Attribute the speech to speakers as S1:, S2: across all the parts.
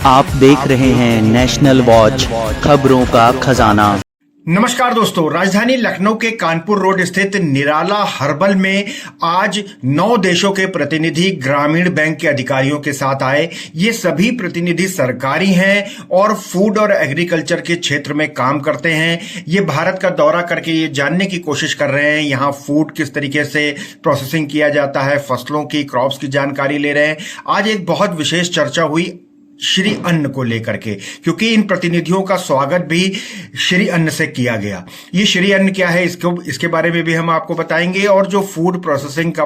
S1: आप देख रहे हैं नेशनल वॉच, खबरों का खजाना।
S2: नमस्कार दोस्तों, राजधानी लखनऊ के कानपुर रोड स्थित निराला हर्बल में आज 9 देशों के प्रतिनिधि ग्रामीण बैंक के अधिकारियों के साथ आए। ये सभी प्रतिनिधि सरकारी हैं और फूड और एग्रीकल्चर के क्षेत्र में काम करते हैं। ये भारत का दौरा करके ये जानने की कोशिश कर रहे हैं यहाँ फूड किस तरीके से प्रोसेसिंग किया जाता है, फसलों की, क्रॉप्स की जानकारी ले रहे हैं। आज एक बहुत विशेष चर्चा हुई श्री अन्न को लेकर के, क्योंकि इन प्रतिनिधियों का स्वागत भी श्री अन्न से किया गया। ये श्री अन्न क्या है, इसके बारे में भी हम आपको बताएंगे। और जो फूड प्रोसेसिंग का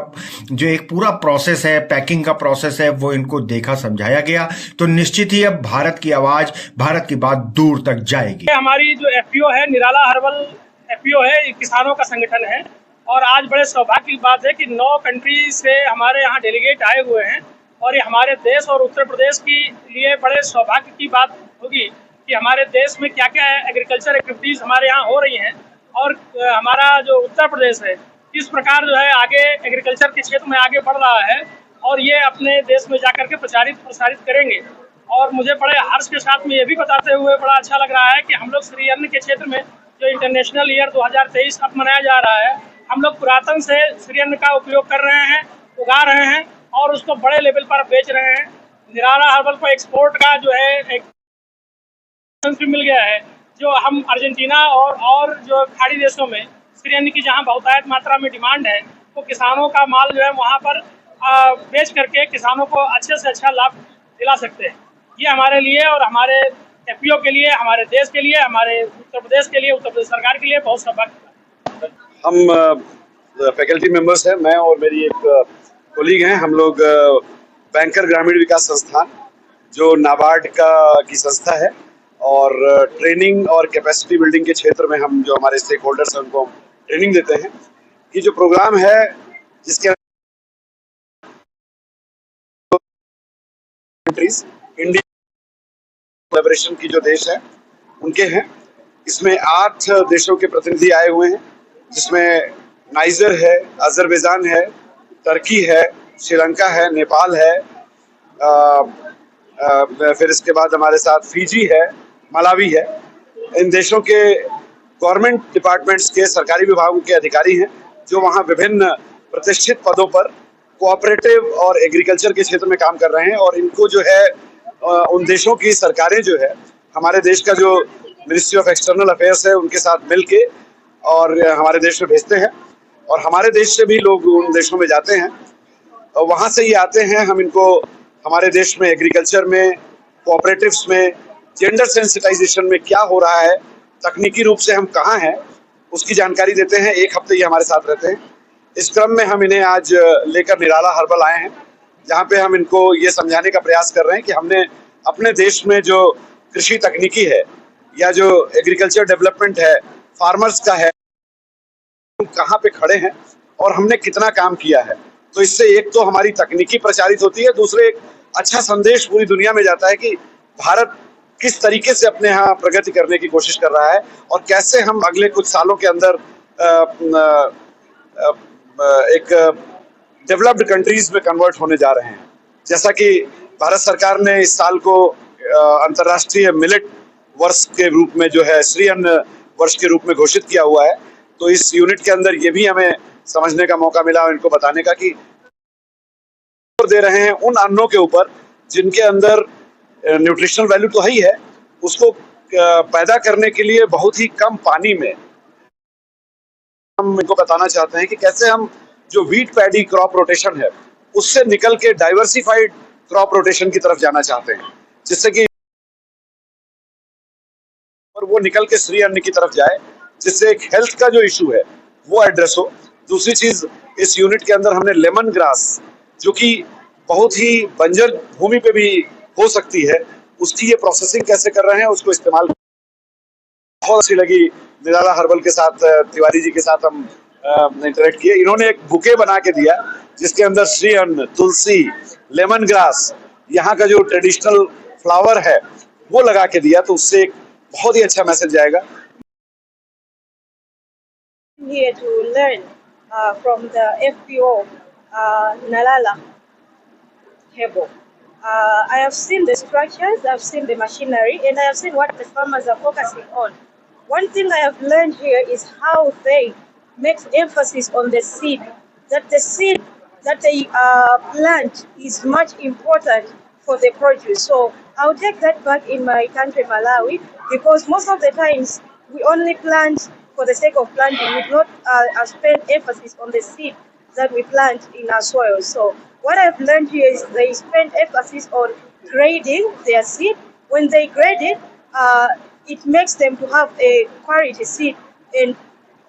S2: जो एक पूरा प्रोसेस है, पैकिंग का प्रोसेस है, वो इनको देखा समझाया गया। तो निश्चित ही अब भारत की आवाज, भारत की बात दूर तक जाएगी।
S3: हमारी जो एफपीओ है, निराला हर्बल एफपीओ है, किसानों का संगठन है। और आज बड़े सौभाग्य की बात है कि 9 कंट्री से हमारे यहाँ डेलीगेट आए हुए हैं। और ये हमारे देश और उत्तर प्रदेश के लिए बड़े सौभाग्य की बात होगी कि हमारे देश में क्या क्या एग्रीकल्चर एक्टिविटीज़ हमारे यहाँ हो रही हैं और हमारा जो उत्तर प्रदेश है किस प्रकार जो है आगे एग्रीकल्चर के क्षेत्र में आगे बढ़ रहा है और ये अपने देश में जाकर के प्रसारित करेंगे। और मुझे बड़े हर्ष के साथ में ये भी बताते हुए बड़ा अच्छा लग रहा है कि हम लोग श्री अन्न के क्षेत्र में जो इंटरनेशनल ईयर 2023 अब मनाया जा रहा है, हम लोग पुरातन से श्री अन्न का उपयोग कर रहे हैं, उगा रहे हैं और उसको बड़े लेवल पर बेच रहे हैं। निराला हर्बल को एक्सपोर्ट का जो है एक भी मिल गया है, जो हम अर्जेंटीना और जो खाड़ी देशों में श्री अन्न की जहां बहुतायत मात्रा में डिमांड है, तो किसानों का माल जो है वहां पर बेच करके किसानों को अच्छे से अच्छा लाभ दिला सकते हैं। ये हमारे लिए और हमारे एफपीओ के लिए, हमारे देश के लिए, हमारे उत्तर प्रदेश के लिए, उत्तर प्रदेश सरकार के लिए बहुत सौभाग्य।
S4: हम फैकल्टी मेंबर्स हैं, मैं और मेरी एक कोलीग हैं। हम लोग बैंकर ग्रामीण विकास संस्थान, जो नाबार्ड की संस्था है, और ट्रेनिंग और कैपेसिटी बिल्डिंग के क्षेत्र में हम जो हमारे स्टेक होल्डर्स हैं उनको ट्रेनिंग देते हैं। ये जो प्रोग्राम है जिसके कंट्रीज इंडिया कोलैबोरेशन की जो देश है उनके हैं, इसमें 8 देशों के प्रतिनिधि आए हुए हैं, जिसमें नाइजर है, अजरबैजान है, टर्की है, श्रीलंका है, नेपाल है, फिर इसके बाद हमारे साथ फिजी है, मलावी है। इन देशों के गवर्नमेंट डिपार्टमेंट्स के सरकारी विभागों के अधिकारी हैं, जो वहाँ विभिन्न प्रतिष्ठित पदों पर कोऑपरेटिव और एग्रीकल्चर के क्षेत्र में काम कर रहे हैं। और इनको जो है उन देशों की सरकारें जो है हमारे देश का जो मिनिस्ट्री ऑफ एक्सटर्नल अफेयर्स है उनके साथ मिलके और हमारे देश में भेजते हैं। और हमारे देश से भी लोग उन देशों में जाते हैं और वहाँ से ये आते हैं। हम इनको हमारे देश में एग्रीकल्चर में, कोऑपरेटिव्स में, जेंडर सेंसिटाइजेशन में क्या हो रहा है, तकनीकी रूप से हम कहाँ हैं, उसकी जानकारी देते हैं। 1 हफ्ते ये हमारे साथ रहते हैं। इस क्रम में हम इन्हें आज लेकर निराला हर्बल आए हैं, जहाँ पे हम इनको ये समझाने का प्रयास कर रहे हैं कि हमने अपने देश में जो कृषि तकनीकी है या जो एग्रीकल्चर डेवलपमेंट है, फार्मर्स का है, कहाँ पे खड़े हैं और हमने कितना काम किया है। तो इससे एक तो हमारी तकनीकी प्रचारित होती है, दूसरे एक अच्छा संदेश पूरी दुनिया में जाता है कि भारत किस तरीके से अपने यहाँ प्रगति करने की कोशिश कर रहा है और कैसे हम अगले कुछ सालों के अंदर एक डेवलप्ड कंट्रीज में कन्वर्ट होने जा रहे हैं। जैसा कि भारत सरकार ने इस साल को अंतर्राष्ट्रीय मिलेट वर्ष के रूप में जो है श्री अन्न वर्ष के रूप में घोषित किया हुआ है, तो इस यूनिट के अंदर ये भी हमें समझने का मौका मिला और इनको बताने का कि दे रहे हैं उन अन्नों के ऊपर जिनके अंदर न्यूट्रिशनल वैल्यू तो ही है, उसको पैदा करने के लिए बहुत ही कम पानी में हम इनको बताना चाहते हैं कि कैसे हम जो व्हीट पैडी क्रॉप रोटेशन है उससे निकल के डाइवर्सिफाइड क्रॉप रोटेशन की तरफ जाना चाहते हैं, जिससे कि और वो निकल के श्री अन्न की तरफ जाए, जिससे एक हेल्थ का जो इशू है वो एड्रेस हो। दूसरी चीज, इस यूनिट के अंदर हमने लेमन ग्रास, जो कि बहुत ही बंजर भूमि पे भी हो सकती है, उसकी ये प्रोसेसिंग कैसे कर रहे हैं, उसको इस्तेमाल बहुत अच्छी लगी। निराला हर्बल के साथ, तिवारी जी के साथ हम इंटरेक्ट किए। इन्होंने एक बुके बना के दिया जिसके अंदर श्री अन्न, तुलसी, लेमन ग्रास, यहाँ का जो ट्रेडिशनल फ्लावर है वो लगा के दिया, तो उससे एक बहुत ही अच्छा मैसेज जाएगा।
S5: Here to learn from the FPO Nalala Herbal. I have seen the structures, I've seen the machinery, and I have seen what the farmers are focusing on. One thing I have learned here is how they make emphasis on the seed, that the seed that they plant is much important for the produce. So I'll take that back in my country, Malawi, because most of the times we only plant for the sake of planting. We do not spend emphasis on the seed that we plant in our soil. So what I've learned here is they spend emphasis on grading their seed. When they grade it, it makes them to have a quality seed and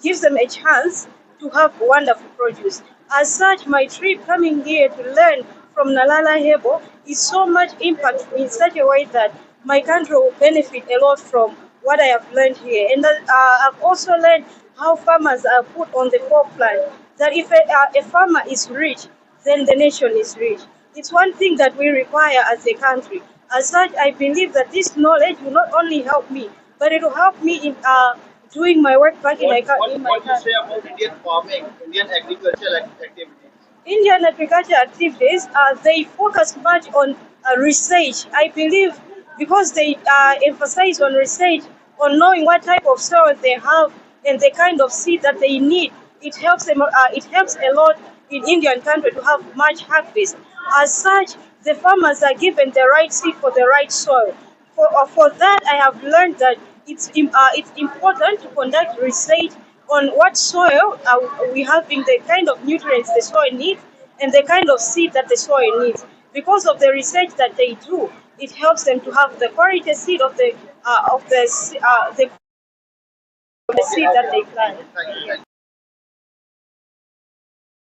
S5: gives them a chance to have wonderful produce. As such, my trip coming here to learn from Nalala Hebo is so much impact in such a way that my country will benefit a lot from what I have learned here. And I've also learned how farmers are put on the forefront, that if a farmer is rich, then the nation is rich. It's one thing that we require as a country. As such, I believe that this knowledge will not only help me, but it will help me in doing my work back in my country.
S6: What you say about Indian farming, Indian agricultural activities?
S5: Indian agriculture activities, they focus much on research. I believe because they emphasize on research, on knowing what type of soil they have and the kind of seed that they need. It helps them. It helps a lot in Indian country to have much harvest. As such, the farmers are given the right seed for the right soil. For that, I have learned that it's important to conduct research on what soil we having, the kind of nutrients the soil needs, and the kind of seed that the soil needs. Because of the research that they do, it helps them to have the quality seed of the seed that they plant.
S6: Thank you.